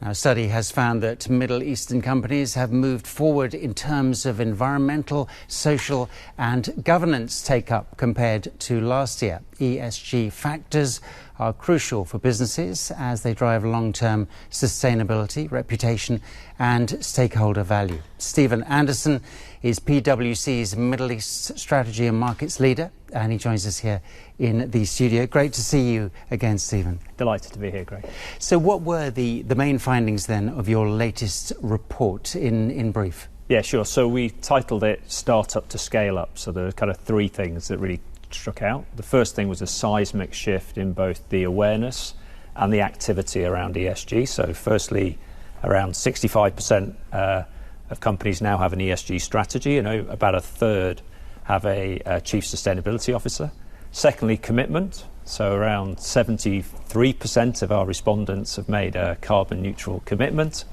Now, a study has found that Middle Eastern companies have moved forward in terms of environmental, social and governance take-up compared to last year. ESG factors are crucial for businesses as they drive long-term sustainability, reputation and stakeholder value. Stephen Anderson is PwC's Middle East Strategy and Markets Leader, and he joins us here in the studio. Great to see you again, Stephen. Delighted to be here, Greg. So what were the main findings then of your latest report in brief? Yeah, sure. So we titled it Startup to Scale Up. So there are kind of three things that really struck out. The first thing was a seismic shift in both the awareness and the activity around ESG. So firstly, around 65% of companies now have an ESG strategy, and about a third have a chief sustainability officer. Secondly, commitment. So around 73% of our respondents have made a carbon neutral commitment.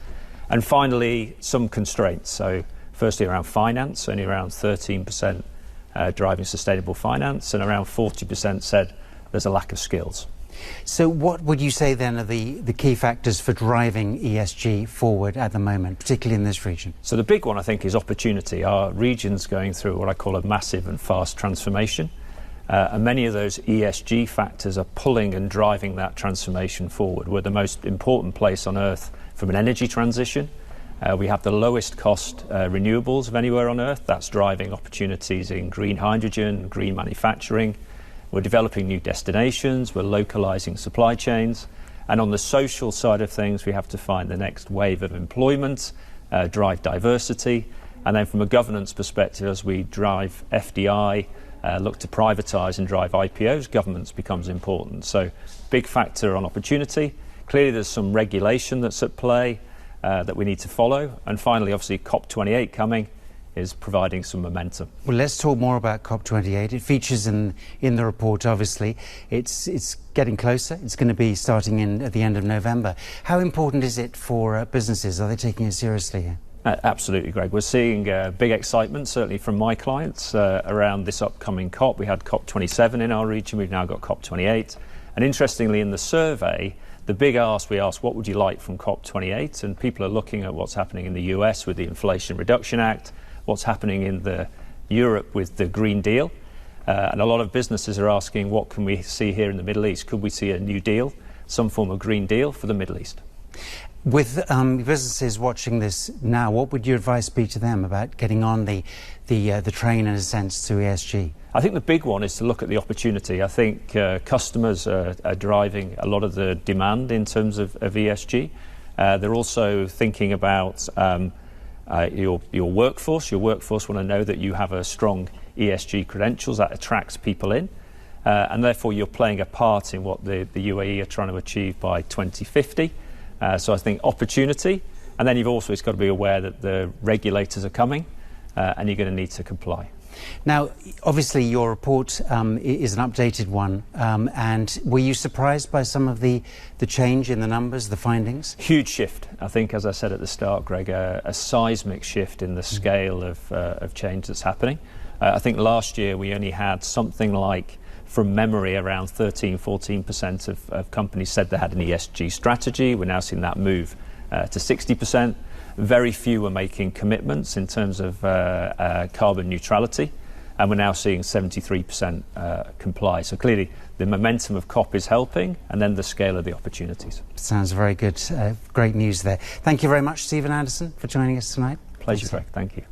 And finally, some constraints. So firstly, around finance, only around 13% driving sustainable finance, and around 40% said there's a lack of skills. So what would you say then are the key factors for driving ESG forward at the moment, particularly in this region? So the big one, I think, is opportunity. Our region's going through what I call a massive and fast transformation. And many of those ESG factors are pulling and driving that transformation forward. We're the most important place on Earth from an energy transition. We have the lowest cost renewables of anywhere on Earth. That's driving opportunities in green hydrogen, green manufacturing. We're developing new destinations, we're localising supply chains. And on the social side of things, we have to find the next wave of employment, drive diversity. And then from a governance perspective, as we drive FDI, look to privatise and drive IPOs, governance becomes important. So big factor on opportunity. Clearly there's some regulation that's at play that we need to follow. And finally, obviously, COP28 coming is providing some momentum. Well, let's talk more about COP28. It features in the report, obviously. It's getting closer. It's going to be starting at the end of November. How important is it for businesses? Are they taking it seriously here? Absolutely, Greg. We're seeing big excitement, certainly from my clients, around this upcoming COP. We had COP27 in our region. We've now got COP28. And interestingly, in the survey, the big ask, we asked, what would you like from COP28? And people are looking at what's happening in the US with the Inflation Reduction Act, what's happening in Europe with the Green Deal. And a lot of businesses are asking, what can we see here in the Middle East? Could we see a new deal, some form of Green Deal for the Middle East? With businesses watching this now, what would your advice be to them about getting on the train, in a sense, to ESG? I think the big one is to look at the opportunity. I think customers are driving a lot of the demand in terms of ESG. They're also thinking about your workforce. Your workforce want to know that you have a strong ESG credentials. That attracts people in. And therefore, you're playing a part in what the UAE are trying to achieve by 2050. So I think opportunity. And then you've also got to be aware that the regulators are coming and you're going to need to comply. Now, obviously, your report is an updated one. And were you surprised by some of the change in the numbers, the findings? Huge shift. I think, as I said at the start, Greg, a seismic shift in the scale of change that's happening. I think last year we only had something like, from memory, around 14% of companies said they had an ESG strategy. We're now seeing that move to 60%. Very few are making commitments in terms of carbon neutrality, and we're now seeing 73% comply. So clearly the momentum of COP is helping, and then the scale of the opportunities. Sounds very good. Great news there. Thank you very much, Stephen Anderson, for joining us tonight. Pleasure, Greg. Thank you.